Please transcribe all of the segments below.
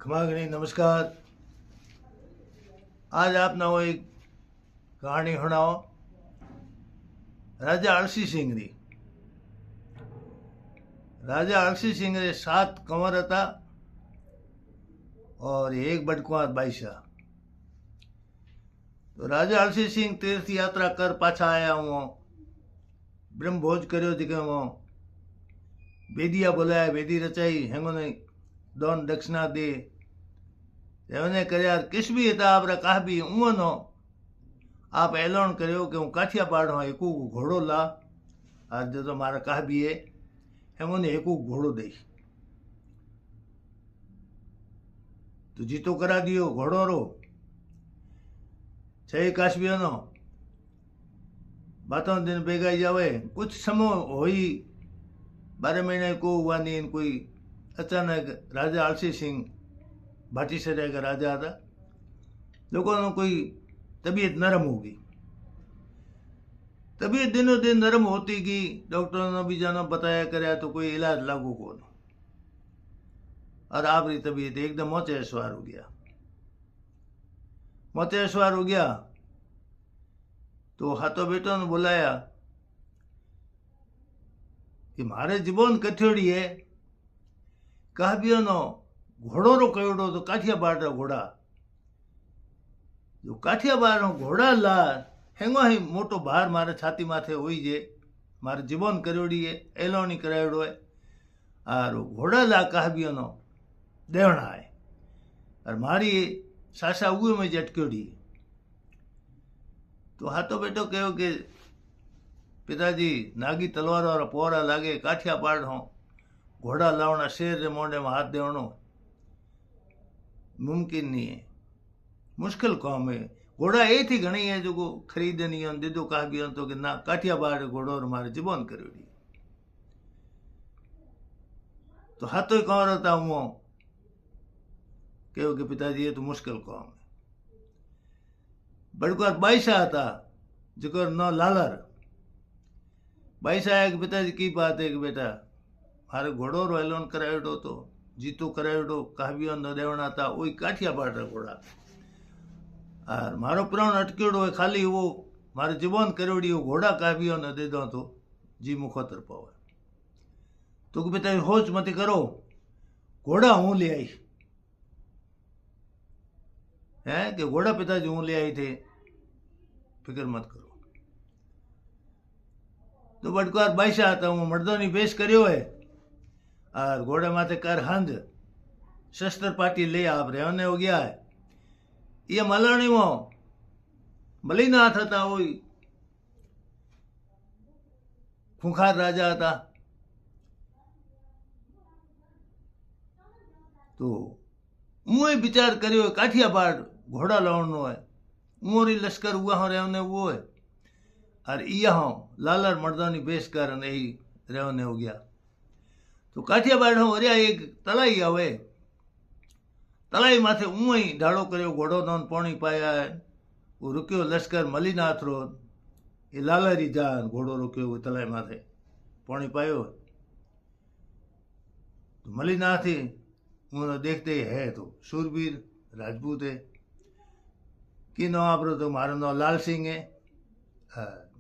खमागणी नमस्कार। आज आपने वो एक कहानी सुनाओ राजा अलसी सिंह री। राजा अलसी सिंह रे 7 कंवर था और एक बटकुआर बादशाह। तो राजा अलसी सिंह तीर्थ यात्रा कर पाछा आया हूँ, ब्रह्म भोज करो दिखे वो बेदिया बोलाया, बेदी रचाई, हेंगो ने दोन दक्षिणा दे उन्हें कर किस भी था आप कहा भी ऊनो आप ऐलान करो कि हूँ काठियावाड़ हूँ एक घोड़ो ला और जो तो मारा कहा भी है हम उन्हें एक घोड़ो दे तो जीतो करा दियो घोड़ो रो 6 काशबियों नो बातों दिन बेगाई जावे। कुछ समय होई 12 महीने को हुआ नहीं कोई अचानक राजा अलसी सिंह भाटी से का राजा था, लोगों ने कोई तबीयत नरम होगी। तबीयत दिनों दिन नरम होती गई, डॉक्टरों ने भी जाना बताया कराया तो कोई इलाज लागू को न। और आपकी तबीयत एकदम मोचे सवार हो गया। मोचे सवार हो गया तो हाथों बेटों ने बुलाया कि मारे जीवन कठोड़ी है, कहा भी नो घोड़ो रो कयोड़ो तो काठियावाड़ रो घोड़ा जो काठियावाड़ रो घोड़ा ला हेंगो ही मोटो भार मारे छाती माथे होई जे मारे जीवन करोड़ी है एलोनी करायोड़ो है और घोड़ा ला कहा भी नो देवना है और मारी सासा उगे में जटक्योड़ी। तो हाथों बेटो कहो कि पिताजी नागी तलवार और पोरा लागे काठियावाड़ हो घोड़ा लावना शेर रे मोंडे में हाथ देवनो मुमकिन नहीं है, मुश्किल काम है। घोड़ा ये थी घनी है जो को खरीदनी है दीदो कहा भी तो कि ना काठियावाड़ घोड़ो और मारे जीवन करोड़ी। तो हाथों कौन रहता हूँ कहो कि पिताजी ये तो मुश्किल काम है। बड़कुआर बादशाह था जो न लालर बादशाह है कि पिताजी की बात है कि बेटा मारे घोड़ो रो एलोन करायोडो तो जीतो करायोडो कहबियो न देवना था वही काठियावाड़ रा घोड़ा और मारो प्राण अटक्योड़ो है खाली वो मारे जीवन करोड़ी वो घोड़ा कहबियो न दे दो तो जी मुखोतर पावे। तो कि पिताजी होश मत करो घोड़ा हूँ ले आई है कि घोड़ा पिताजी हूँ ले आई थे, फिक्र मत करो। तो बटकुआर बादशाह था हूँ मर्दोनी बेस करियो है और घोड़े माथे कर हंज शस्त्र पाटी ले आप रहने हो गया है। ये मलानी वो मलिनाथ था वही खुंखार राजा था। तो मुए विचार करियो काठियावाड़ घोड़ा लावनो है मोरी लश्कर हुआ हो रहने वो है और इया हो लालर मर्दानी बेस कर यही रहने हो गया। तो काठियावाड़ हो अरिया एक तलाई आवे तलाई माथे ऊँ ही ढाड़ो करियो घोड़ो दोन पानी पाया है वो रुकियो लश्कर मलिनाथ रो ये लालरी जा घोड़ो रुकियो वो तलाई माथे पानी पायो। तो मलिनाथ ही उन्होंने देखते है तो शूरवीर राजपूत है कि नो आप तो मारो नो लाल सिंह है।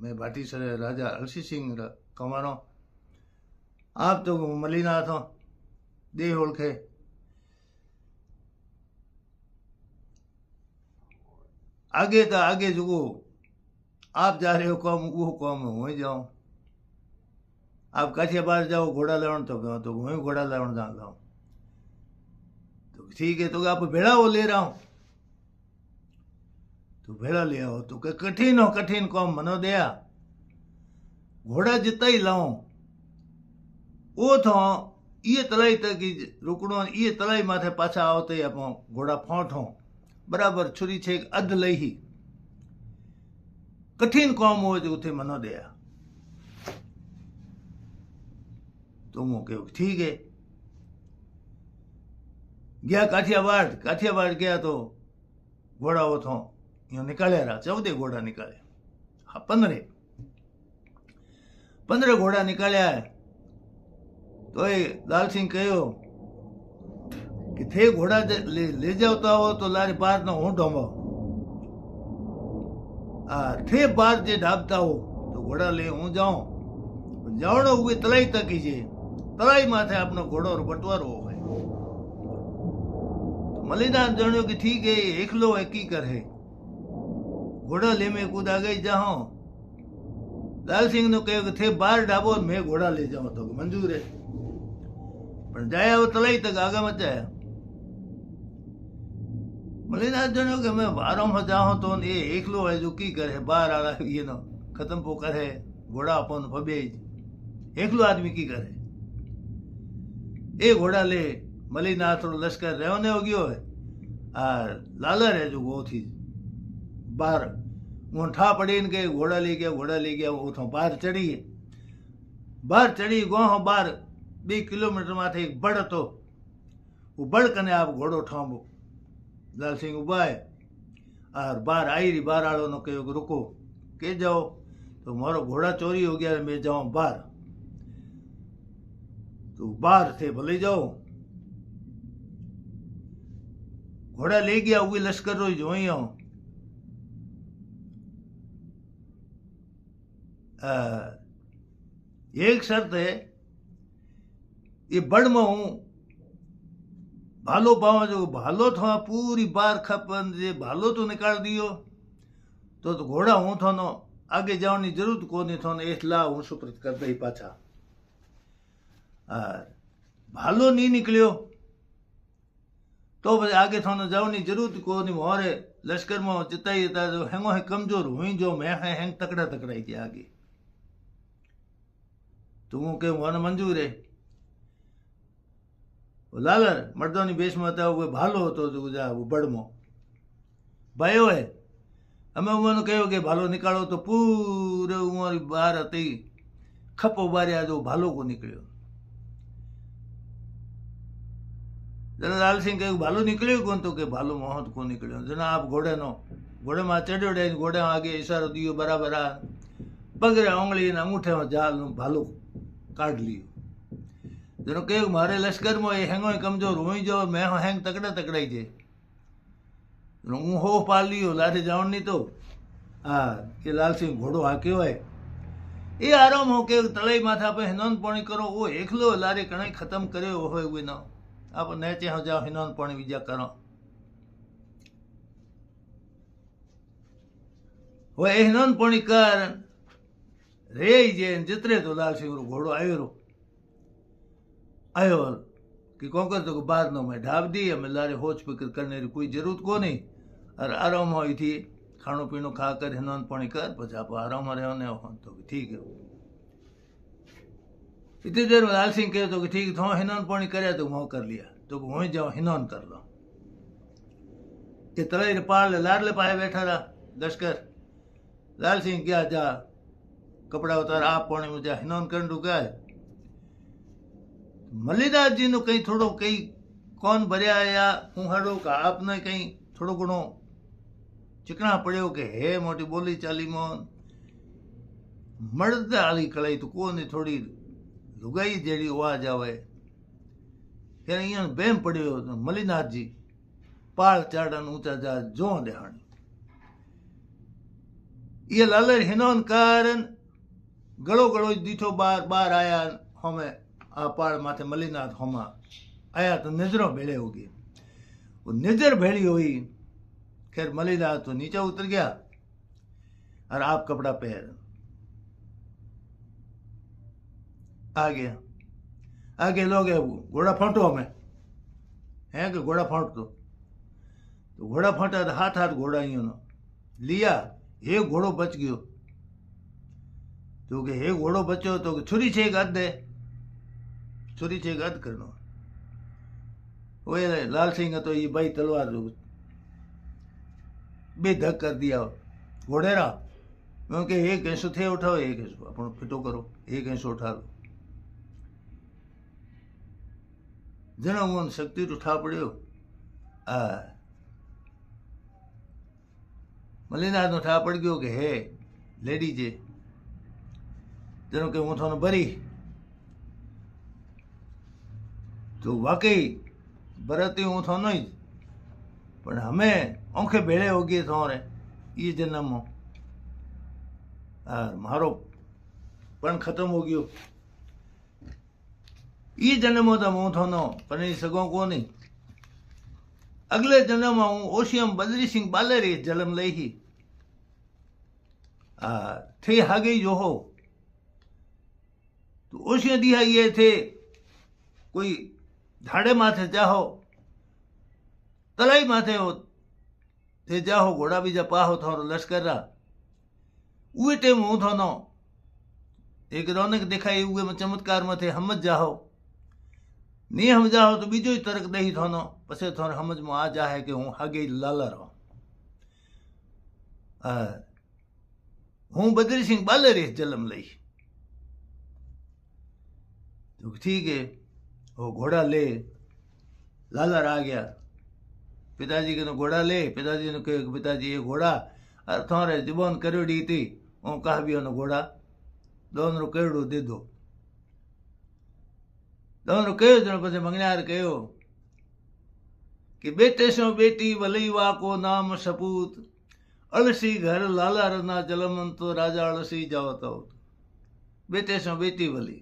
मैं भाटी सर राजा अलसी सिंह कमानो आप तो मलिनाथ हो दे ओळखे। आगे तो आगे जो आप जा रहे हो कौम वो कौम वहीं जाओ, आप काठियावाड़ जाओ घोड़ा लावण तो गो तो वहीं घोड़ा लावण जाओ। तो ठीक है तो आप भेड़ा वो ले रहा हूँ तो भेड़ा ले आओ। तो कठिन हो कठिन कौम मनो दया घोड़ा जितना ही लाओ वो तो ये तलाई तक रुकणो ये तलाई माथे पाछा आवते आप घोड़ा फोंठो बराबर छुरी छे अध लई ही कठिन कौम हो जो उथे मनो दया। तो मु कहो ठीक है गया काठियावाड़ गया तो घोड़ा वो थो यो निकाले रहा 14 घोड़ा निकाले। हाँ 15 घोड़ा निकाल्या है। तो ये लाल सिंह कहो कि थे घोड़ा ले जाता हो तो लारे बार न हूं ढोंबो थे बार जे ढाबता हो तो घोड़ा ले हूं जाऊं जावड़ो हुए तलाई तकी जे तलाई माथे अपनो घोड़ो और बटवारो हो तो मलिनाथ जानियो कि ठीक है एकलो है की करे घोड़ा ले में कूदा गई जाओ लाल सिंह ने कहो कि थे बार ढाबो मैं घोड़ा ले जाऊं तो मंजूर है पर जाया वो तलाई तक आगे मत जाया मलिनाथ जानियो कि मैं बारों में जाऊं तो ये एकलो है जो की करे बार आला ये ना खत्म पो करे घोड़ा अपन फबे एकलो आदमी की करे ए घोड़ा ले मलिनाथ और लश्कर रहने हो गयो है और लालर है जो वो थी बार वो ठा पड़ी के घोड़ा ले गया वो तो बाहर चढ़ी है बाहर चढ़ी गो बार 2 किलोमीटर माथे एक बड़ तो वो बड़ कने आप घोड़ो ठांबो लाल सिंह उबा है और बाहर आई रही बाहर आलो ने कहो रुको के जाओ तो मारो घोड़ा चोरी हो गया मैं जाऊं बाहर तो बाहर थे भले जाओ घोड़ा ले गया वो लश्कर रो जो ही आऊं एक शर्त है ये बड़ में हूं भालो पावा जो भालो थो पूरी बार खपन जे भालो तो निकाल दियो तो घोड़ा हूं थो नो आगे जाने की जरूरत को नहीं थो एसला हूं सुप्रत कर दई पाछा भालो नहीं निकलियो तो आगे थोनो जाने की जरूरत को नहीं मोरे लश्कर में चिताई था जो हेंगो है कमजोर हुई जो मैं है हेंग तकड़ा तकड़ाई थी आगे तू के मन मंजूर है लालर मर्दों बेस में था वो भालो होतो जो जा वो बड़मो भयो है हमें उन्होंने कहो कि भालो निकालो तो पूरे उमर बार हती खपो बारिया जो भालो को निकलियो जना लाल सिंह कहो भालो निकलियो कौन तो के भालो मोहत को निकलियो जना आप घोड़े में चढ़ियो डे घोड़े आगे इशारो दियो बराबर आ पगरे उंगली ने अंगूठे में जाल भालो काट लियो जनो कहो मारे लश्कर में हेंगो कमजोर हुई जो मैं हेंग तकड़ा तकड़ाई जे हूँ हो पाल लियो लाठे जावन नहीं तो ये लाल सिंह घोड़ो हाक्यो है ये आराम हो के तलाई माथा पे हिनौन पानी करो वो एकलो लारे कणाई खत्म करे हो हुए ना आप नेचे हो जाओ हिनौन पानी बीजा करो वो हिनौन पानी कर रे जे जितरे तो लाल सिंह घोड़ो आयो कि कौन कर तो बाद नो मैं ढाब दी हमें लारे होच फिक्र करने की कोई जरूरत को नहीं और आराम हो थी खानो पीनो खा कर हिनौन पानी कर पचा आप आराम रहने हो तो ठीक है इतनी देर में लाल सिंह कहे तो कि ठीक थो हिनौन पानी करे तो वो कर लिया तो वहीं जाओ हिनौन कर लो ये तले पाल लाडले पाए बैठा रहा लश्कर लाल सिंह क्या जा कपड़ा उतार आप पानी में जा हिनौन कर डूगा है मलिदास जी नो कहीं थोड़ो कहीं कौन भरिया या हूँ हड़ो का आपने कहीं थोड़ो घणो चिकना पड़ियो के हे मोटी बोली चाली मोन मर्द आली कलाई तो को नहीं थोड़ी लुगाई जेड़ी आवाज आवे यार इं बेम पड़ियो तो मलिनाथ जी पाल चाड़न ऊंचा जा जो देहानी ये लालर हिनौन कारण गड़ो गड़ो दीठो बार बार आया हमें आ पाड़ माथे मलिनाथ होमा आया तो नजरों भेड़े होगी वो नजर भेड़ी हुई खैर मलिनाथ तो नीचे उतर गया और आप कपड़ा पहन आ गया आगे लोग घोड़ा फंटो हमें है कि घोड़ा फंट तो घोड़ा फंटा तो हाथ हाथ घोड़ा ही लिया हे घोड़ो बच गयो तो के हे घोड़ो बचो तो छुरी छे गद दे छुरी छे गद करनो वो लाल सिंह तो ये भाई तलवार बेधक कर दिया घोड़े रा क्योंकि एक ऐसो थे उठाओ एक ऐसो अपन फिटो करो एक ऐसो उठा लो जना वो शक्ति तो उठा पड़ियो मलिनाथ नो ठा पड़ गयो के हे लेडी जे जनो के हूँ थाने भरी तो वाकई भरती हूँ थो नहीं पर हमें औखे भेड़े हो गए थो रे ये जन्म हो मारो पण खत्म हो गयो ये जन्म हो तो हूँ थो न पर सगो को नहीं अगले जन्म में हूँ ओशियम बद्री सिंह बालेरी जन्म लई ही थे हागे जो हो तो ओशिया दिया ये थे कोई धाड़े माथे जाहो तलाई माथे हो थे जाहो घोड़ा बीजा पाहो थोरो लश्कर रा उए टेम हूँ थो न एक रौनक दिखाई उए में चमत्कार में थे हमज जाहो नहीं हम जाओ तो बीजो ही तर्क दही थो न पसे थोर समझ में आ जाए कि हूँ हागे लाला रहो हूँ बद्री सिंह बालेरी जन्म लई तो ठीक है वो घोड़ा ले लालर आ गया पिताजी के घोड़ा ले पिताजी ने कहे पिताजी ये घोड़ा अरे थोड़े जुबान करोड़ी थी वो कहा भी घोड़ा दोनों केड़ो दे दो दोनों कहो जन पछे मंगनार कहो कि बेटे सो बेटी भलई वा को नाम सपूत अलसी घर लाला रना जलमंतो राजा अलसी जाओ तो बेटे सो बेटी भली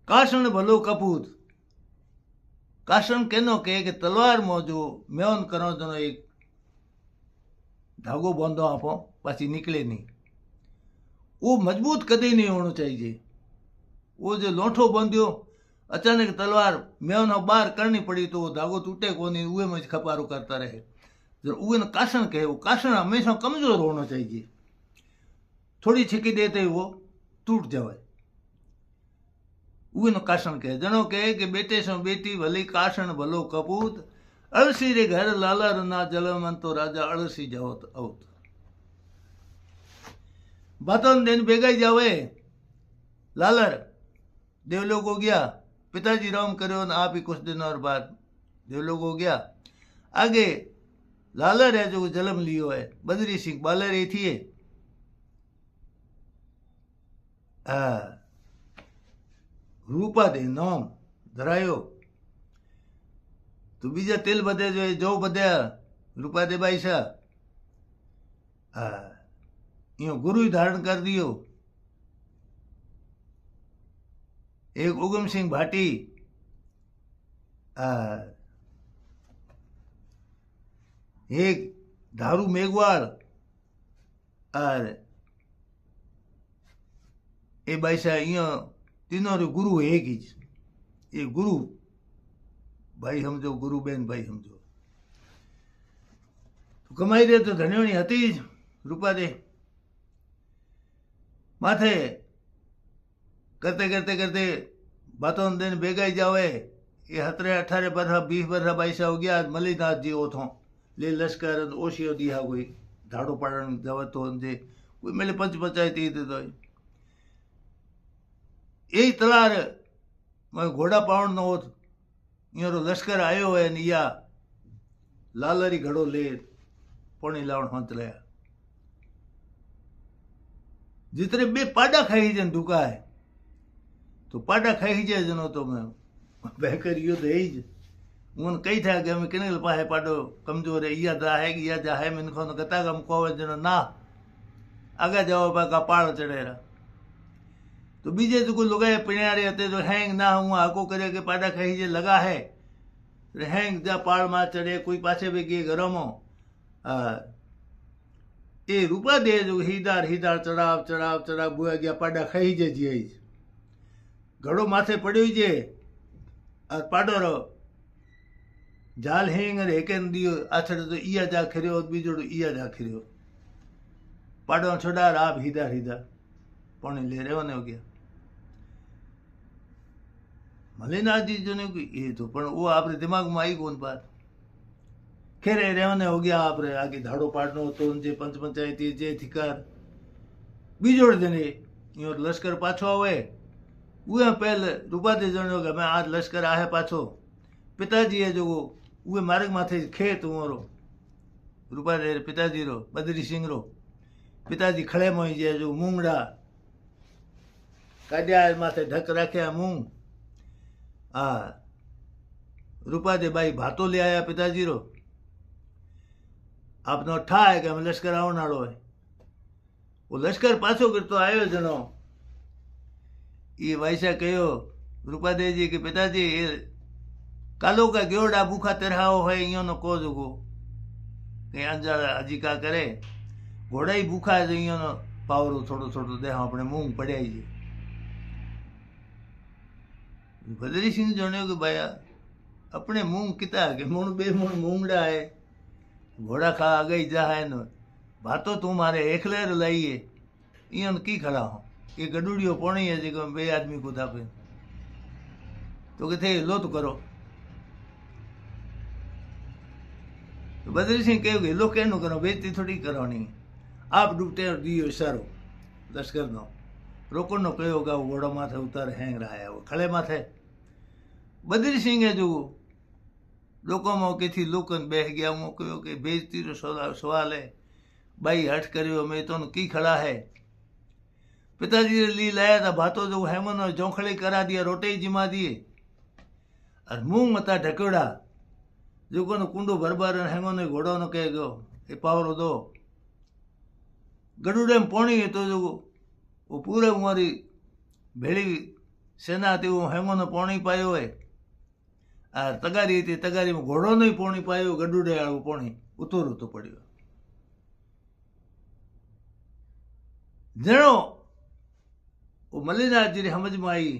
काशन भलो कपूत काशन केनो कहे कि तलवार मो जो म्योन करो जनो एक धागो बांधो आपो पाછી निकले नहीं वो मजबूत कदे नहीं होना चाहिए वो जो लोठो बंधियो अचानक तलवार म्योन बार करनी पड़ी तो वो धागो टूटे को नहीं उए में खपारो करता रहे जो उए ने काशन कहे वो काशन हमेशा कमजोर होना चाहिए थोड़ी छिकी देते ही वो टूट जाए उन काशन कहे जनो कहे कि बेटे सो बेटी भली काशन भलो कपूत अलसी रे घर लालर ना जलमंतो राजा अलसी जाओ औत बातों दिन बेगाई जावे लालर देवलोक हो गया पिताजी राम करो ना आप ही कुछ दिन और बाद देवलोक हो गया आगे लालर है जो जन्म लियो है बद्री सिंह बालेरी थी रूपा दे नाम धरायो तो बीजा तेल बदे जो बदया रूपा दे भाई सा यो गुरु ही धारण कर दियो एक उगम सिंह भाटी एक धारू मेघवाल और ए भाई सा यो तीनों रे गुरु एक ही ये गुरु भाई समझो गुरु बेन भाई समझो तो कमाई दे तो धन्योनी हती रूपा दे माथे करते करते करते बातों दिन बेगाई जावे ये 17-18 बरहा 20 बरहा बाईसा हो गया मलिनाथ जी ओथों ले लश्कर ओशियो दिया कोई धाड़ो पाड़न जावे तो जे कोई मेले पंच पंचायती तो यही तलार मैं घोड़ा पावण नो यो लश्कर आयो है निया लालरी घड़ो ले पानी लावण हाथ लाया जितने बे पाडा खाई जन दुका है तो पाडा खाई जाए जनो तो मैं बहकर यो तो ही उन कही था कि हमें किने पाए पाडो कमजोर है या जा है कि या जा है मिनखो न कता कम को जनो ना आगे जाओ पा का पाड़ चढ़ेरा तो बीजे तो कोई लुगाए पिण्यारे हते तो हैंग ना हूँ आको करे के पाडा खाई जे लगा है हैंग जा पाड़ मार चढ़े कोई पाछे भी गए गरमो ए रूपा दे जो हीदार हीदार चढ़ाव चढ़ाव चढ़ाव बुआ गया पाडा खाई जे जी घड़ो माथे पड़ो जे और पाडो रो जाल हेंग रे हेकन दियो आछड़ तो इया जा खरियो बीजोड़ो इया जा खरियो पाडो छोड़ा आप हीदार हीदार पानी ले रहे होने हो गया मलिनाथ जी जो ने ये तो पर वो आपरे दिमाग में आई कौन बात खेरे रहने हो गया आप रे आगे धाड़ो पाड़नो तो उनसे पंच पंचायती जे थिकार बीजोड़ देने यो लश्कर पाछो आवे उहे पहले रूपा दे जणो के मैं आज लश्कर आहे पाछो पिताजी है जो उहे मार्ग माथे खेत उरो रूपा दे पिताजी रो बद्री सिंह रो पिताजी खड़े मोई जे जो मूंगड़ा काड्या माथे ढक रख्या मूंग रूपा दे भाई भातो ले आया पिताजी रो आपनो ठा है कि हम लश्कर आवण वाळो है वो लश्कर पाछो करतो आयो जणो ये वायसा कहो रूपादेव जी के पिताजी कालो का गेवड़ा भूखा तरहाओ है इं नो को जुगो कहीं अंजार हजी का करे घोड़ा ही भूखा है तो इं नो पावरो थोड़ो थोड़ो दे अपने मूंग पड़िया जी बदरी सिंह जणियो कि भाई अपने मूंग किता के मूण बे मूण मूंगड़ा है घोड़ा खा आ गई जा है न भातो तू मारे एकले लाइए इन की खड़ा हो ये गडूड़ियो पोणी है जो बे आदमी को था पे तो किथे लो तो करो तो बदरी सिंह कहो लो कहनो करो बेजती थोड़ी करवानी आप डूबते दियो इशारो लश्कर नो रोको नो कहो गा घोड़ो माथे उतार हैंग रहा है वो खड़े माथे बदरी सिंह है जो लोको में किथी लोकन बह गया वो कहो कि बेजती रो सवाल है भाई हट करियो मैं तो की खड़ा है पिताजी ली लाया था भातो जो हेमन और जोखड़ी करा दिया रोटे जिमा दिए और मूंग मता ढकोड़ा जो को कुंडो भरबार हेमन ने घोड़ो न कह गयो ये पावरो दो गडुड़े में पोणी है तो जो वो पूरे हमारी भेड़ी सेना थी वो हेमन ने पोणी पायो है और तगारी थी तगारी में घोड़ो नहीं पोणी पायो गडुड़े वालों पोणी उतोरू तो पड़ियो जणो वो मल्लीनाथ जी समझ में आई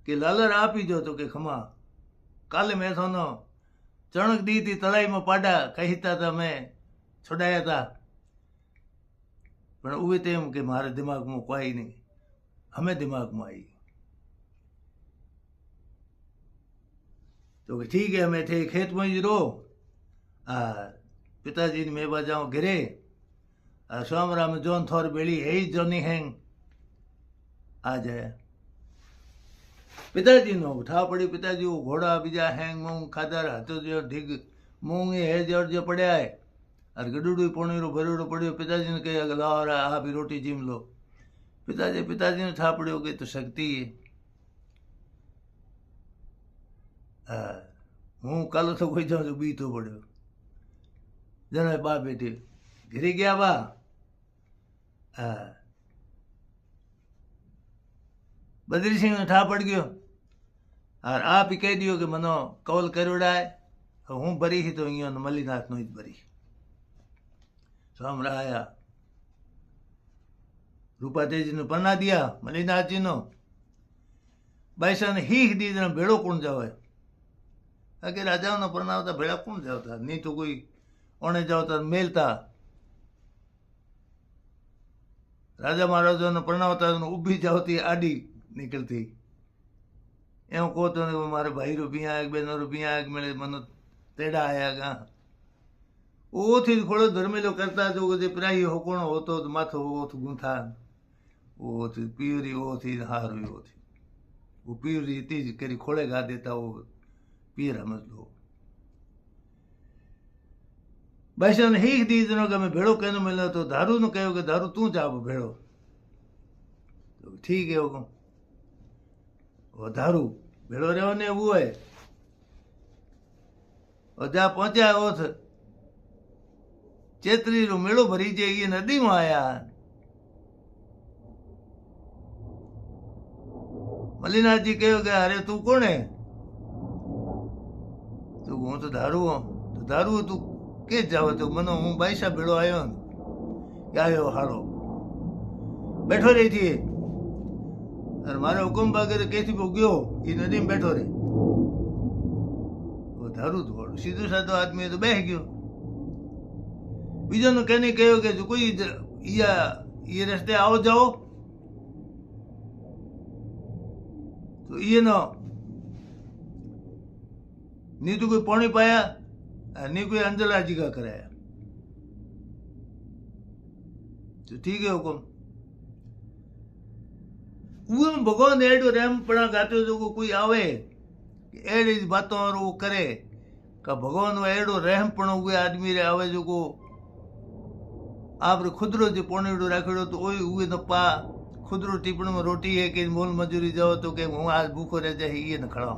कि लालर आप ही जो तो के खमा काले मैं थोनो चणक दी थी तलाई में पाडा कहता था मैं छुड़ाया था पर उवे तेम के मारे दिमाग में कोई नहीं हमें दिमाग में आई तो ठीक है मैं थे खेत में ही रो पिताजी ने मैं बजाऊं गिरे सोमरा में जोन थोर बेली है ही जोनी हैंग आ जाए पिताजी नो उठा पड़ी पिताजी वो घोड़ा बीजा हैंग मूंग खादर हाथों जो ढिग मूंग है जो पड़या है और गडूडू पोणी रो भरूड़ो पड़ियो पिताजी ने कहे लाओ आ भी रोटी जीम लो पिताजी ने उठा पड़ियो कि तो शक्ति है हूँ कल तो कोई जाऊँ जो बी तो पड़ियो जना बा बेटे घिरी गया बा बद्री सिंह ने ठा पड़ गयो और आप ही कह दियो कि मनो कौल करोड़ा है हूँ भरी ही तो इन मल्लीनाथ नो भरी सोमरा आया रूपादेव जी ने पन्ना दिया मल्लीनाथ जी नो बाईसा ने ही दी भेड़ो कौन जाओ है आगे राजाओं ने परनावता भेड़ा कौन जाता नहीं तो कोई ओने जाता मेलता राजा महाराजा ने परनावता उभी जाती आडी निकलती एवं को तो मारे भाई रुपया एक बेनो रुपया एक मेरे मनो तेड़ा आया गा वो थी थोड़ो धर्मेलो करता जो जे प्राई हो कोण होतो तो माथो वो तो गुंथा वो थी पीरी वो थी हार वो थी वो पीरी तीज करी खोले गा देता वो पीर समझ लो भाई ने ही दी दिनों का मैं भेड़ो कहने मिला तो दारू ने कहो कि दारू तू जा भेड़ो तो ठीक है वो दारू भेड़ो रहो ने वो है और जा पहुंचा ओथ चेतरी रो मेड़ो भरी जे ये नदी में आया मल्लीनाथ जी कहो कि अरे तू कौन है तो हूँ तो दारू तू के जाओ तो मनो हूँ बाईसा भेड़ो आयो आयो हाड़ो बैठो रही थी और मारे हुकुम वगैरह कैसी वो गयो ये नदी में बैठो रहे वो दारू थोड़ो सीधो साधो आदमी तो बह गयो बीजो ने कहने कहो कि जो कोई ये रास्ते आओ जाओ तो ये ना नहीं तो कोई पानी पाया नहीं कोई अंजला जी का कराया तो ठीक है हुकुम भगवान एडो रहम पड़ा गाते जो कोई आवे एड़ी बातों और वो करे का भगवान वो एडो रहम पण हुए आदमी रे आवे जो को आप खुदरो जो पोनेड़ो राखड़ो तो ओए हुए न पा खुदरो टिपण में रोटी है कि मोल मजूरी जाओ तो के हूँ आज भूखो रह जाए ये न खड़ा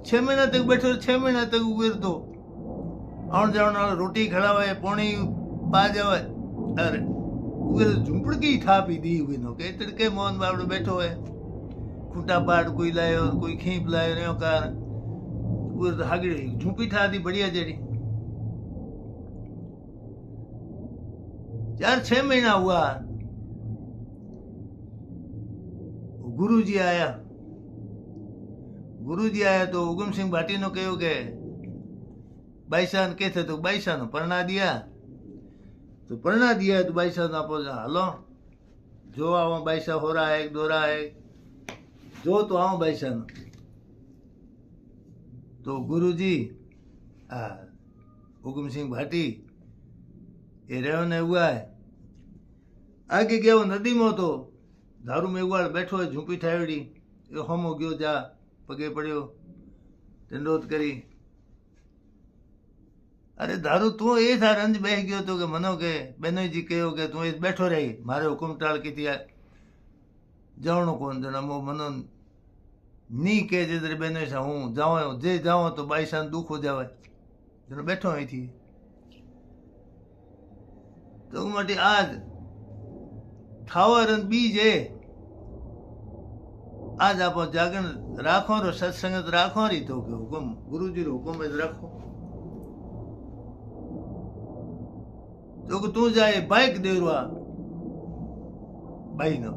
6 महीना तक बैठो, 6 महीना तक उबेर तो आउण जावण वाला रोटी खड़ावे, पानी पा जावे, अरे उबेर झूंपड़की था पी दी हुई नो के तड़के मोहन बावड़ो बैठो है, खूंटा पाड़ कोई लायो, कोई खींप लायो रहो कार, उबेर तो हागड़ी झूंपी था दी बढ़िया जेड़ी। 4-6 महीना हुआ, गुरुजी आया। गुरुजी आया तो उगम सिंह भाटी नो कहो के बाईसान के थे, तो बाईसान परना दिया, तो परना दिया तो बाईसान आपो हलो जो आओ बाईसा हो रहा है, दो रहा है, जो तो आओ बाईसान। तो गुरुजी उगम सिंह भाटी ये रहने हुआ है, आगे गया वो नदी में, तो धारू मेघवाड़ बैठो है झूंपी ठावड़ी, होमो गयो जा पगे पड़ियो, दंडोत करी। अरे धारू तू ए था रंज बह गयो तो के मनो के बेनो जी कहो के तू बैठो रही, मारे हुकुम टाल की थी जावणो कोन जना मो मनो नी के जे बेनो सा हूँ जाओ जे जाओ तो बाईसान दुख हो जावे, जनो बैठो ही थी। तो माटी आज थावर बीज है, आज आप जागरण राखो रो सत्संगत राखो री, तो हुकुम गुरुजी रो हुकुम रखो। तो तू जाए बाइक दे रुआ भाई नो,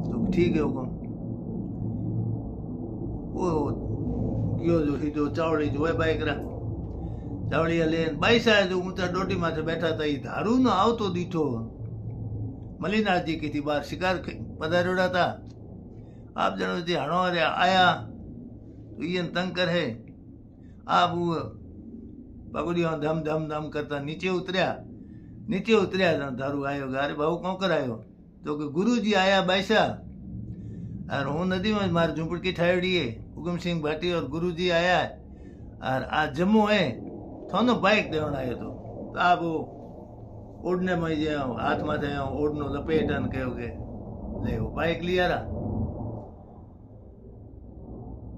तो ठीक है हुकुम। वो गयो जो सीधो चावड़ी जो है बाइक रा, चावड़िया लेन बाईसा जो ऊंचा डोटी माथे बैठा था, ये धारू न आवतो दीठो मलिनाथ जी की थी बार शिकार पधारोड़ा था। आप जनो जी हणो आया तो ये तंग कर है, आप वो पगड़ियों धम धम धम करता नीचे उतरिया धारू आयो, अरे भाऊ कौन कर आयो, तो कि गुरु जी आया बाईसा, और हूँ नदी में मार झूंपड़की ठावड़ी है, उगम सिंह भाटी और गुरु जी आया, और आज जम्मू है थानो बाइक देवण आयो, तो आप वो ओढ़ने में जाओ हाथ में थे ओढ़नो लपेटन कहोगे ले वो बाइक लिया रहा,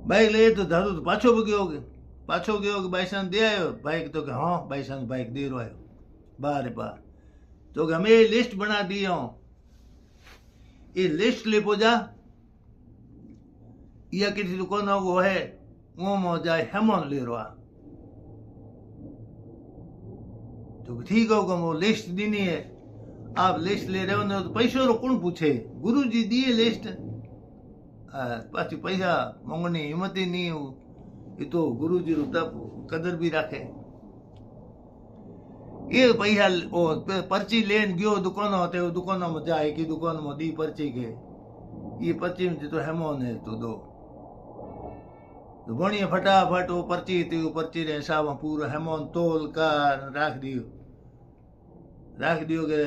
बाइक ले तो धारू तो पाछो गयो बाईसान दे आयो बाइक, तो हाँ बाईसान बाइक दे रो आयो बार बार, तो हमें ये लिस्ट बना दी हो, ये लिस्ट ले पो जा, या किसी दुकान वो है वो मो जाए हेमोन ले रो, तो ठीक होगा वो लिस्ट दीनी है, आप लिस्ट ले रहे हो ना, तो पैसों रो कौन पूछे, गुरुजी दिए लिस्ट, पाछी पैसा मांगनी हिम्मत ही नहीं हो, ये तो गुरुजी रो तब कदर भी रखे। ये पैसा ओ पर्ची लेन गयो दुकान होते हो, दुकान में जाए कि दुकान में दी पर्ची के, ये पर्ची में तो हेमोन है तो दो, तो बढ़िया फटाफट वो पर्ची थी, वो पर्ची रे हिसाब में पूरा हेमोन तोल कर राख दियो के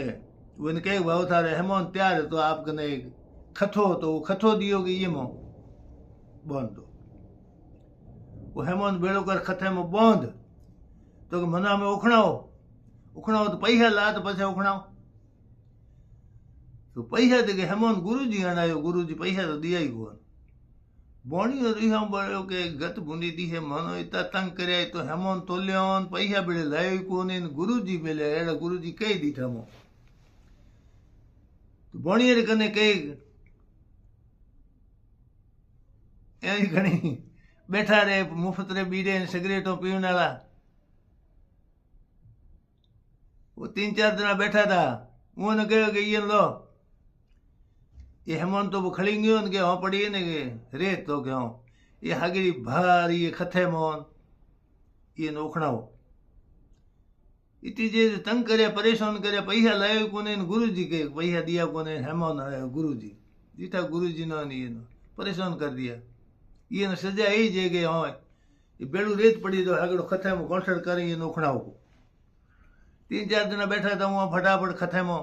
वो इनके भाव थारे हेमोन तैयार है, तो आप कने एक खथो, तो वो खथो दियोगे ये मो बंद, दो वो हेमोन बेड़ो कर खथे में बंद, तो मना में उखड़ाओ तो पैसा ला, तो पैसा उखड़ाओ, तो पैसा दे हेमोन गुरुजी आयो, गुरुजी पैसा तो दिया ही कौन, बोणी और रिहा बड़ो के गत बुनी दी है, मनो इतना तंग करे तो हेमोन तोलियोन पैसा बेड़े लायो कोन, गुरुजी बेले एड़ा गुरुजी कही दी थमो, तो बोणी रे कने कही ए घणी बैठा रे मुफ्त रे बीड़े सिगरेटों पीने वाला, वो 3-4 दिन बैठा था, उन्होंने कहो कि ये लो ये हेमंत तो वो खड़ी गयो ने के हाँ पड़ी है ने के रेत, तो क्यों ये हागिरी भारी ये खथे मोन ये नोखणाओ, इतनी जे तंग करे परेशान करे, पैसा लायो कोने, गुरुजी के पैसा दिया कोने, हेमंत आयो गुरुजी जीता, गुरुजी ने ये परेशान कर दिया, ये सजा यही जे के हाँ ये बेड़ू रेत पड़ी तो हागड़ो खथे में गोठड़ करे ये नोखणाओ। 3-4 दिन बैठा था वहाँ फटाफट खथे में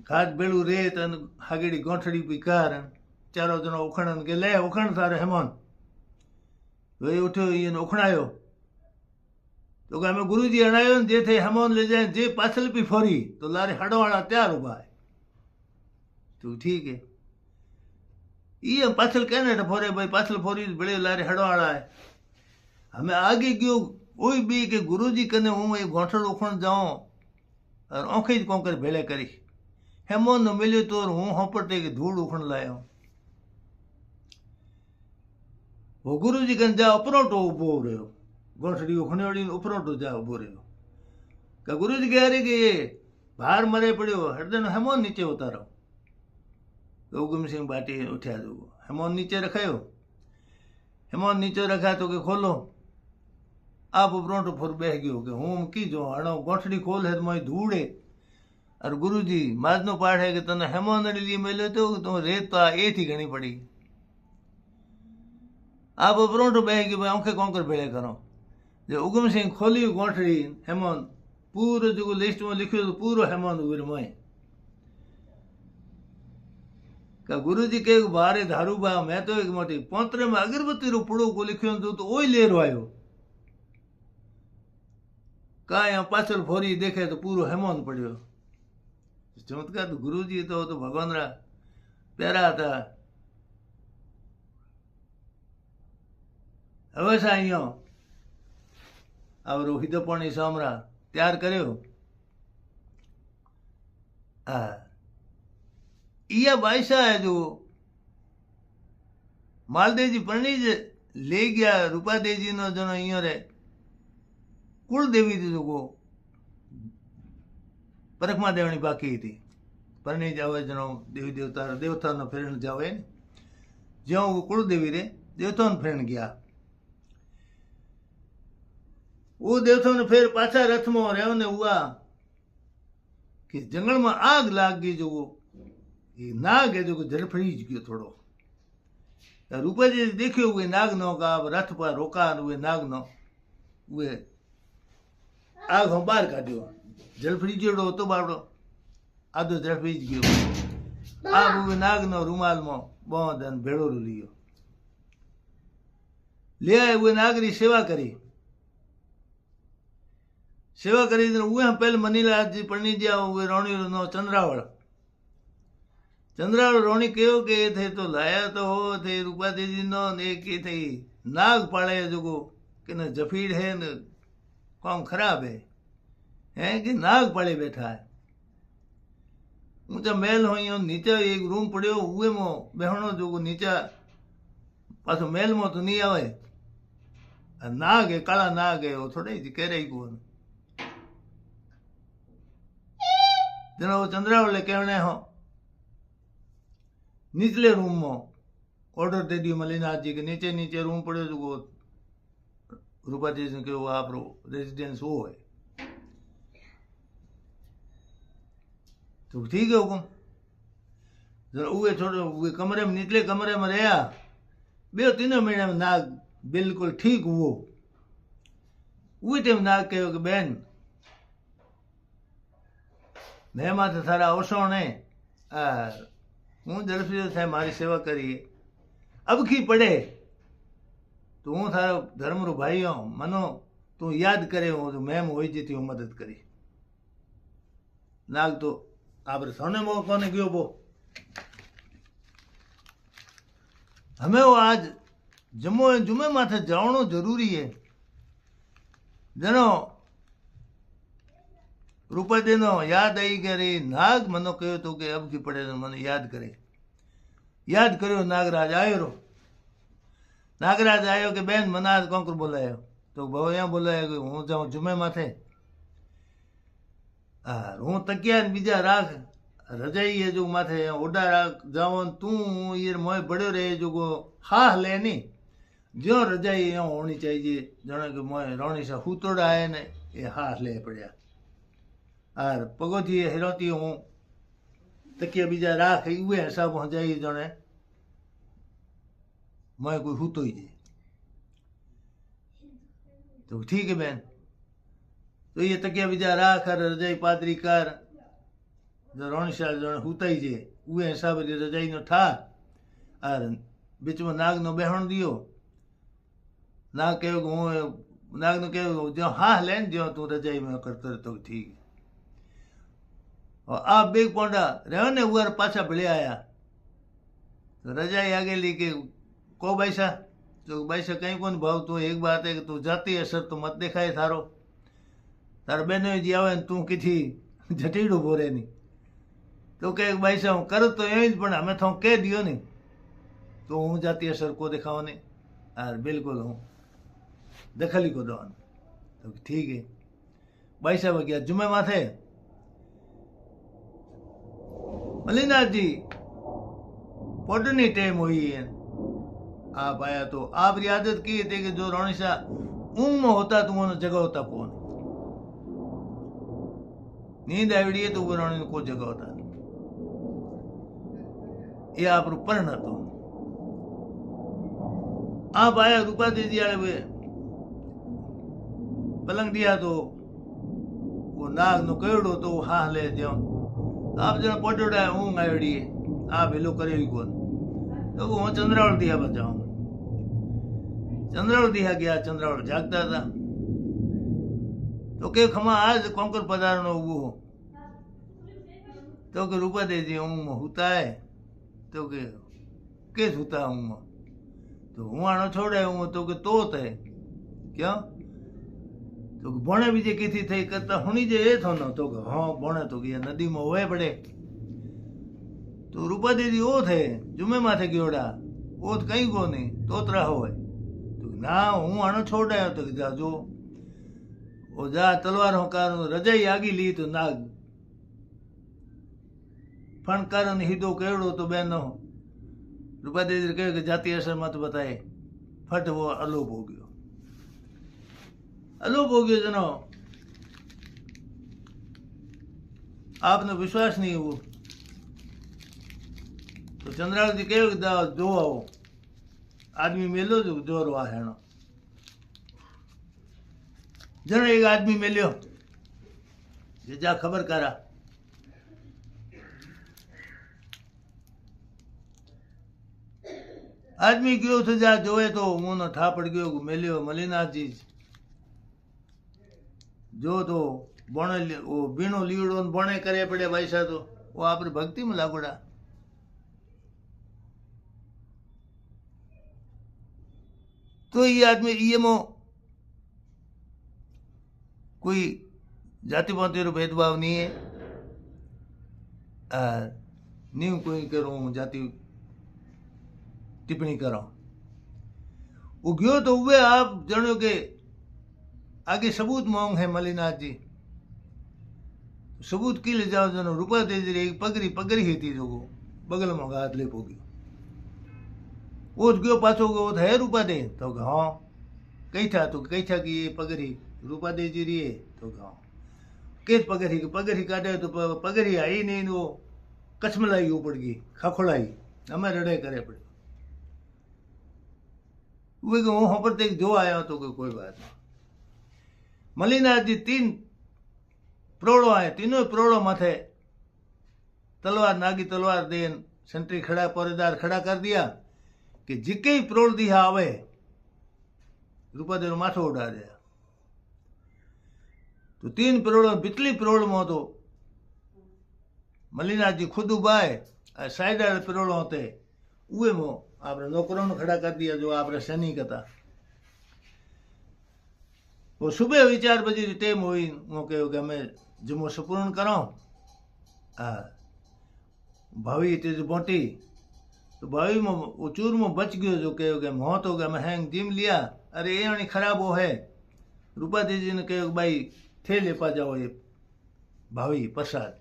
घाट बेड़ू रेत हागड़ी गोठड़ी पी कार, चारों जना उखड़न के ले उखड़ थारे हेमंत, वे उठो ये उखड़ायो, तो हमें गुरुजी अणायो जे थे हेमंत ले जाए, जे पाछल पी फोरी तो लारे हड़वाड़ा तैयार उभा है, तो ठीक है ये पाछल कहने फोरे भाई पाछल फोरी बड़े लारे हड़वाड़ा है। हमें आगे गयो वही बी के गुरुजी कने हूँ ये गोठड़ उखण जाऊं और आंखें ज कोंकर भेले करी हेमोन न मिलियो तो हूँ होपटे के धूड़ उखण लायो। वो गुरुजी कने जा उपरोटो उभो रहो गोठड़ी उखणियोड़ी उपरोटो जा उभो रहो का गुरुजी कह रहे कि ये भार मरे पड़ियो हरदन हेमोन नीचे उतारो। उगम सिंह बाटी उठ्या जो हेमोन नीचे रखायो। हेमोन नीचे रखा तो के खोलो आप उपरोटो फुर बेह गयो कि हूँ की जो हणो गोठड़ी खोल है तो मैं धूड़े और गुरुजी माजनो पाठ है कि तने हेमोन लिए मिलो तो रेत तो ए थी घनी पड़ी। आप उपरोटो बेह गयो आंखें कोंकर भेड़े करो जो उगम सिंह खोली गोठड़ी हेमोन पूरो जो लिस्ट में लिखियो तो पूरो हेमोन उर मोए का गुरुजी के बारे धारू बा मैं तो एक मोटी पोतरे में अगरबत्ती रो पुड़ो को लिखियो तो ओई लेरो आयो का यहाँ पाछल फोरी देखे तो पूरो हेमोन पड़ियो। चमत्कार तो गुरुजी तो भगवान रा प्यारा था। હવે સાઈઓ આવરો હિદપણી સામરા તૈયાર કર્યો આ ઈયા બાઈસા है जो मालदेव जी परणी ज ले गया रूपादेव जी नो जनो इयो रे कुल देवी थी जो परखमा देवनी बाकी थी परणी जावे जनो देवी देवता नो फेरण जावे ज्यो वो कुल देवी रे देवता नो फेरण गया। वो देवता ने फिर पाछा रथ में रहो ने हुआ कि जंगल में आग लाग गई जो वो ये नाग है जो जलफड़ी गयो थोड़ो रूपा जी देखियो हुए नाग नो का रथ पर रोका हुए नाग नो हुए आग हम बाहर काटियो जलफड़ी जेड़ो तो बाड़ो आधो जलफड़ी गयो आग हुए नाग नो रूमाल में बहुत भेड़ो लियो ले आए हुए नागरी सेवा करी सेवा करी उहे पहले मनीलाल जी परणी जा उहे रोणी नो चंद्रावल रोणी कहो के थे तो लाया तो हो थे रूपा देवी नो ने के थे नाग पाले जो कि न जफीड़ है न काम खराब है कि नाग पाले बैठा है ऊंचा महल हो नीचे एक रूम पड़ियो उहे मो बेहणो जो नीचा पाछो महल में तो नहीं आवे नाग है काला नाग है वो थोड़े कह रही को जना वो चंद्रावले कहने हो निचले रूम में ऑर्डर दे दियो मलिनाथ जी के नीचे नीचे रूम पड़े जो रूपा जी के वो आप रेजिडेंस वो है तो ठीक है हुकुम जरा उहे छोड़ो उहे कमरे में निचले कमरे में रहा बे तीनों महीने में नाग बिल्कुल ठीक हुओ उहे टाइम नाग कहो कि बेन मैं माथे थारा ओसोण है हूँ जलफी थे मारी सेवा करिए अब की पड़े तो हूँ थारो धर्म रो भाई हूँ मनो तू याद करे हूँ तो मैं हो जीती हूँ मदद करी नाग तो आप सोने मो कोने गयो बो हमें वो आज जम्मू जुमे माथे जावणो जरूरी है जनो रूपा देनो याद आई करे नाग मनो कहो तो के अब की पड़े तो मन याद करे याद करो नागराज आयो रो नागराज आयो के बेन मना कोंकर बोलायो तो भवया बोलायो कि हूँ जाऊँ जुमे माथे हूँ तकिया बीजा राख रजाई है जो माथे ओडा राख जाओ तू ये मोए बड़ो रहे जो हाह ले नी जो रजाई यो होनी चाहिए जने के मोए रोणी से हूतोड़ा है ने ये हाह ले पड़िया और पगोथी हिरोती हूँ तकिया बीजा राख उहे हिसाब हो जाए जने मैं कोई हूतो ही जे तो ठीक है बहन तो ये तकिया बीजा राख और रजाई पादरी कर जो रोणी साल जने हूता ही जे उहे हिसाब रजाई नो ठा और बीच में नाग नो बेहण दियो नाग कहो हूँ नाग नो कहो जो हाँ लेन जो तू रजाई में करते तो ठीक है और आप बेग पोंडा रहो ने उर पाछा भले आया तो रजाई आगे ली कि को बैसा तो बैसा कहीं को भाव तो एक बात है कि तू जाती असर तो मत देखाए थारो तार बहनो जी आवे तू किथी जटीड़ू बोरे नहीं तो कहे बैसा हूँ कर तो एवं ज पण हमें तो कह दियो नहीं तो हूँ जाती असर को दिखाओ नहीं यार बिल्कुल हूँ दखल ही को दो तो ठीक है भाई साहब गया जुम्मे माथे मलिनाथ जी पोटनी टेम हुई है आप आया तो आपकी आदत की थी कि जो रोनिशा ऊंग में होता तो वो जगह होता फोन नींद आवड़ी है तो वो रोनी को जगह होता ये आप पण तो आप आया रूपा दीदी आए पलंग दिया तो वो नाग नो कयोड़ो तो हाँ ले जाओ आप जना पटोड़ा ऊंग आवड़ी है आप हेलो करे कौन तो वो चंद्रावल दिया बचाओ चंद्रावल दिया गया चंद्रावल जागता था तो के खमा आज कोंकर पधारनो वो तो के रूपा दे जी ऊंग में होता है तो के होता ऊंग में तो हुआणो छोड़े हूँ तो के तोत है क्या तो बोणे बीजे किथी थई करता हुनी जे ए थो न तो हाँ बोणे तो गया नदी में होए पड़े तो रूपा दीदी ओ थे जुमे माथे गयोड़ा ओ तो कहीं को नहीं तोतरा होए तो ना हूँ आनो छोड़ आयो तो जा जो ओ जा तलवार होकार रजाई आगी ली तो नाग फणकार हिदो केड़ो तो बहनो रूपा दीदी कहे कि जाती असर मत बताए फट वो अलोप हो गयो जनो आपने विश्वास नहीं वो तो चंद्रावल जी कहो कि जो आओ आदमी मेलो जो जोर वाहणो जनो एक आदमी मेलियो जे जा खबर करा आदमी गयो तो जा जोए तो मुंह ठा पड़ गयो मेलियो मलिनाथ जी जो तो बणे वो बीणो लीवड़ो बणे करे पड़े भाई साहब तो वो आपरी भक्ति में लागोड़ा तो ये आदमी ये मो कोई जाति पाति रो भेदभाव नहीं है न्यू कोई करूं जाति टिप्पणी करो वो गयो तो वे आप जनो के आगे सबूत मांग है मलिनाथ जी सबूत की ले जाओ जनो रूपा दे जी एक पगरी ही थी जो बगल में हाथ ले पोगी वो गयो पाछो गयो है रूपा दे तो हाँ कही था कि ये पगरी रूपा दे जी रही है तो हाँ केस पगरी काटे तो पगरी आई नहीं वो कछमलाई उपड़ गई खखोड़ाई हमें रड़े करे पड़े वो पर तक जो आया तो कोई बात नहीं मलिनाथ जी 3 प्रोड़ो आए तीनों प्रोड़ो माथे तलवार नागी तलवार देन सेंट्री खड़ा पौरेदार खड़ा कर दिया कि जिके ही प्रोड़ दिया आवे रूपा देव माथो उड़ा दिया तो 3 प्रोड़ो बितली प्रोड़ में तो मलिनाथ जी खुद उबाए साइड वाले प्रोड़ो होते उए में आपने नौकरों ने खड़ा कर दिया जो आपने सैनिक था वो सुबह 4 बजे टेम हुई वो कहो कि हमें जुम्मो सुपूर्ण करो भावी तेज बोटी तो भावी में वो चूर में बच गयो जो कहो कि मौत हो गया मैं हैंग जिम लिया अरे ये नहीं खराब हो है रूपा दीदी ने कहो भाई थे ले पा जाओ ये भावी प्रसाद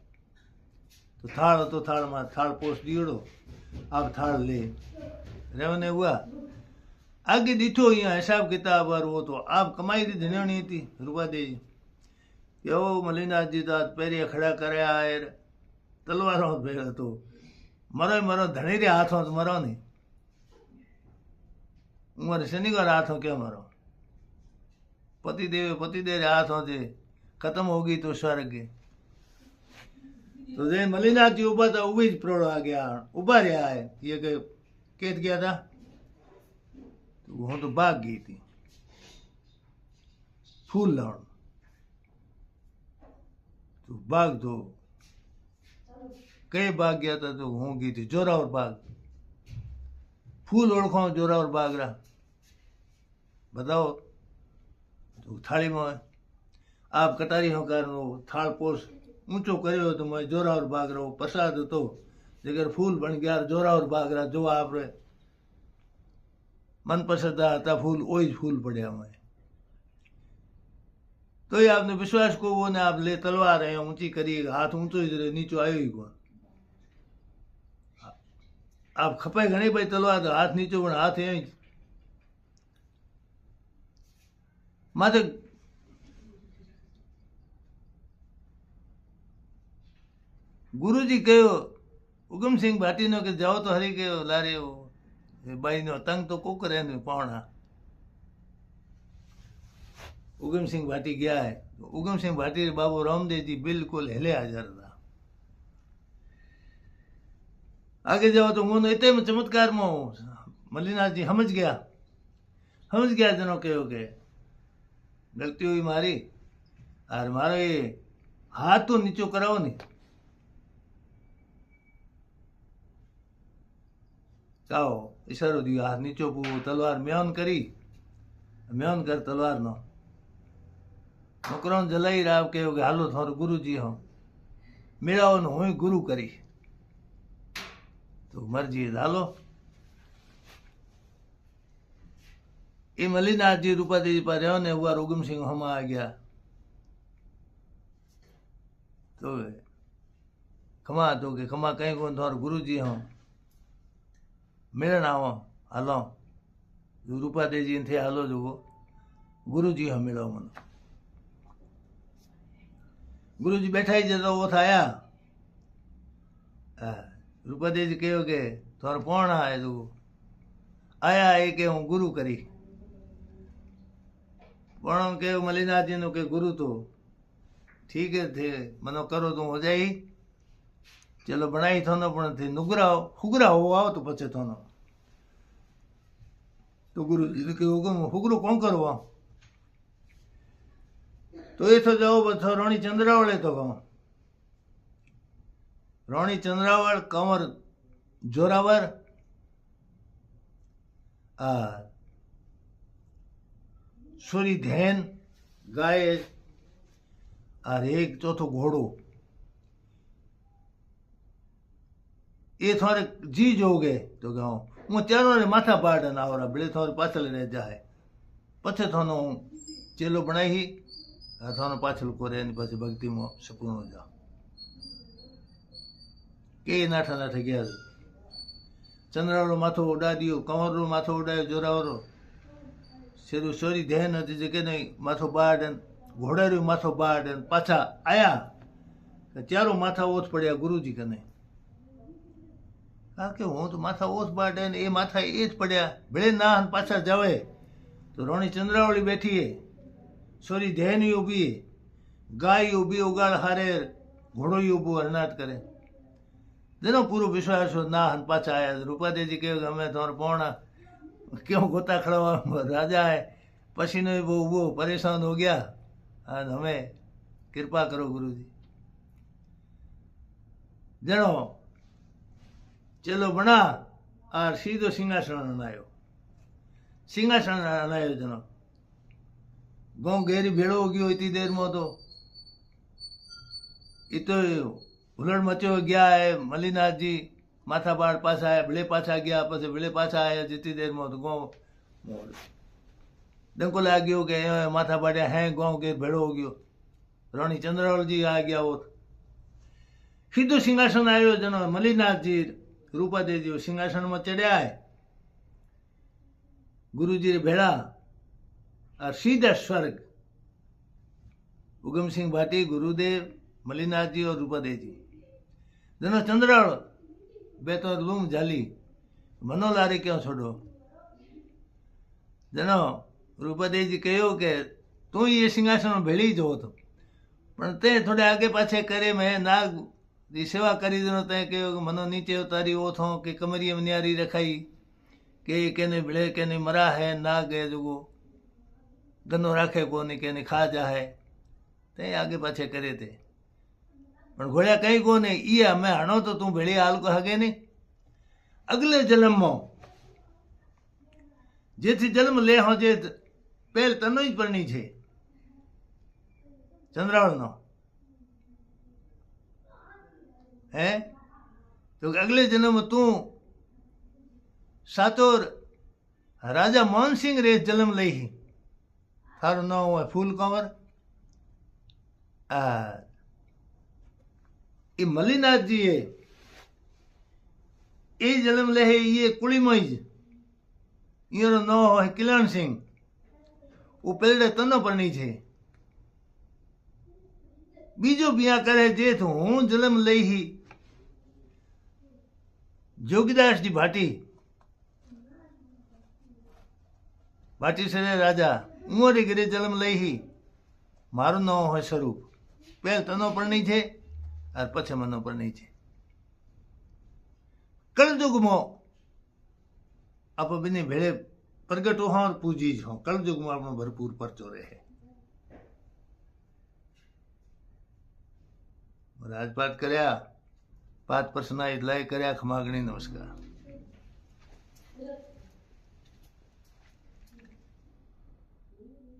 तो थाल में थाल पोस दियोड़ो आप थाल ले रेवने हुआ आगे दीठो यहाँ हिसाब किताब और वो तो आप कमाई थी धन्योनी थी रूपा दे जी ओ मलिनाथ जी तो पैरिया खड़ा करे आए तलवारों भेड़ो तो मरो धनी रे हाथों तो मरो नहीं उमर शनि को हाथों क्या मरो पति देव हाथों से खत्म होगी तो स्वर्ग तो जे मलिनाथ जी उबा था उबी प्रोड़ो आ गया उबा रहा है ये केत गया था वो तो भाग गई थी फूल लाउन तो भाग तो कई भाग गया था तो हो गई थी जोरावर भाग फूल ओळखो जोरावर बागरा बताओ तो थाली में आप कटारी होकर थाल पोस ऊंचो करियो तो मैं जोरावर बागरा प्रसाद तो जगह फूल बन गया जोरावर बागरा जो आप मनपसंद था फूल वही फूल पड़े मैं तो ये आपने विश्वास को वो ने आप ले तलवार है ऊंची करी हाथ ऊंचो ही नीचो आयो ही को आप खपाई घनी भाई तलवार हाथ नीचो पण हाथ यही माथे गुरुजी कहो उगम सिंह भाटी नो के जाओ तो हरी के लारे बाई नो तंग तो को करे पावना उगम सिंह भाटी गया है तो उगम सिंह भाटी बाबू रामदेव जी बिल्कुल हिले हाजर था आगे जाओ तो वो इतने में चमत्कार में मल्लीनाथ जी समझ गया जनो कहो के गलती हुई मारी और मारो ये हाथ तो नीचो कराओ नहीं कहो इशारो दियो हाथ नीचो पू तलवार म्यान कर तलवार नो नौकरों जलाई राव कहो कि हालो थारो गुरु जी हो मेराओ नो हुई गुरु करी तो मर्जी हालो ये मल्लीनाथ जी रूपादेवी पर रहो ने हुआ उगम सिंह हम आ गया तो खमा तो के खमा कहीं को थारो गुरु जी हो मिलन आओ हालो जो रूपादेवी जी थे हालो जो गुरु जी हो मिलो मन गुरु जी बैठा ही जतो वो थाया रूपादेवी जी कहो के थारो कौन है जो आया है के हूँ गुरु करी पण के मल्लीनाथ जी नो के गुरु तो ठीक है थे मनो करो तो हो जाए चलो बनाई थोनो पण थे नुगराओ हुगराओ आओ तो पछे थोनो तो गुरु जी के हुगरो कौन करो तो ये तो जाओ बथो रानी चंद्रावळे तो कहूं रानी चंद्रावळ कंवर जोरावर सूरी धैन गाय और एक चौथो घोड़ो ये थोड़े जी जोगे तो कहूं वो चारों ने माथा पाड़ ना हो बड़े थोड़े पाछल रह जाए पछे थानो चेलो बनाई थानो पाछल को रे पाछे भक्ति में सपूर्ण हो जा के नाठा नाठा गया चंद्रावळो माथो उड़ा दियो कंवरो माथो उड़ायो जोरावरो शेरू सोरी ध्यान हती जके नहीं माथो बाड़न घोड़ारियो माथो बाड़न पाछा आया चारो माथा ओथ पड़या गुरुजी कने के हूँ तो माथा ओथ बाड़न ए माथा ए ज पड़या भले ना पाछा जावे तो रानी चंद्रावली बैठी है सोरी ध्यान उभी है गाय उभी उगाड़ हारे घोड़ो उभो हरनाट करे जेनो पूरो विश्वास हो ना पाछा आया रूपादेवी जी कहो हमें तुम्हारा पौना क्यों गोता खड़ा राजा है पसीने वो परेशान हो गया और हमें कृपा करो गुरु जी जनो चलो बना और सीधो सिंहासन अनायो जनो गाँव घेरी भेड़ो हो गयो इतनी देर में तो इतो हुलड़ मचो गया है मल्लीनाथ जी माथा बाड़ पाछा आया भले पाछा गया पछे भले पाछा आया जितनी देर में तो गाँव डंको लाग गयो के माथा बाड़िया है गाँव के भेड़ो हो गयो रानी चंद्रावल जी आ गया वो सीधो सिंहासन आयो जनो मल्लीनाथ जी रूपादेवी जी सिंहासन में चढ़िया है गुरु जी भेड़ा और सीधा स्वर्ग उगम सिंह भाटी गुरुदेव मल्लीनाथ जी और रूपादेवी जी जनो चंद्रावल बे तो लूम झाली मनो लारे क्यों छोड़ो जनो रूपादेवी जी कहो के तू ये सिंहासन भेड़ी जो तो पण ते थोड़े आगे पाछे करे मैं नाग की सेवा करी देनो ते कहो मनो नीचे उतारी ओ थो के कमरिया में न्यारी रखाई के केने भेड़े केने मरा है नाग है जो गनो राखे को नहीं केने खा जा है ते आगे पाछे करे थे पण घोड़िया कहीं को नहीं ये हमें हणो तो तू भेड़ी हाल को हगे नहीं अगले जन्म में જેથી જન્મ લે હો જે પહેલ તનો જ પરણી છે ચંદ્રાવળનો હે તો અગલે જન્મ તું સાતોર રાજા મોહનસિંહ રે જન્મ લઈ તારું નામ હોય ફૂલ કંવર એ મલ્લીનાથજી એ જન્મ લે એ કુળીમય જ એનો નામ હોય કિલણસિંહ वो पेड़े तनो परणी छे बीजो बिया करे जे तो हूँ जन्म लई ही जोगीदास जी भाटी से राजा उमरी गिरे जन्म लई ही मारू नाम होय स्वरूप पेल तनो परणी छे और पछे मनो परणी छे कलयुग में आप बने भेड़े प्रगट हो और पूजी हो कलयुग में अपनो भरपूर परचो रहे राजपाट कर्या 5 पर्सना इतलाय कर्या खमागणी नमस्कार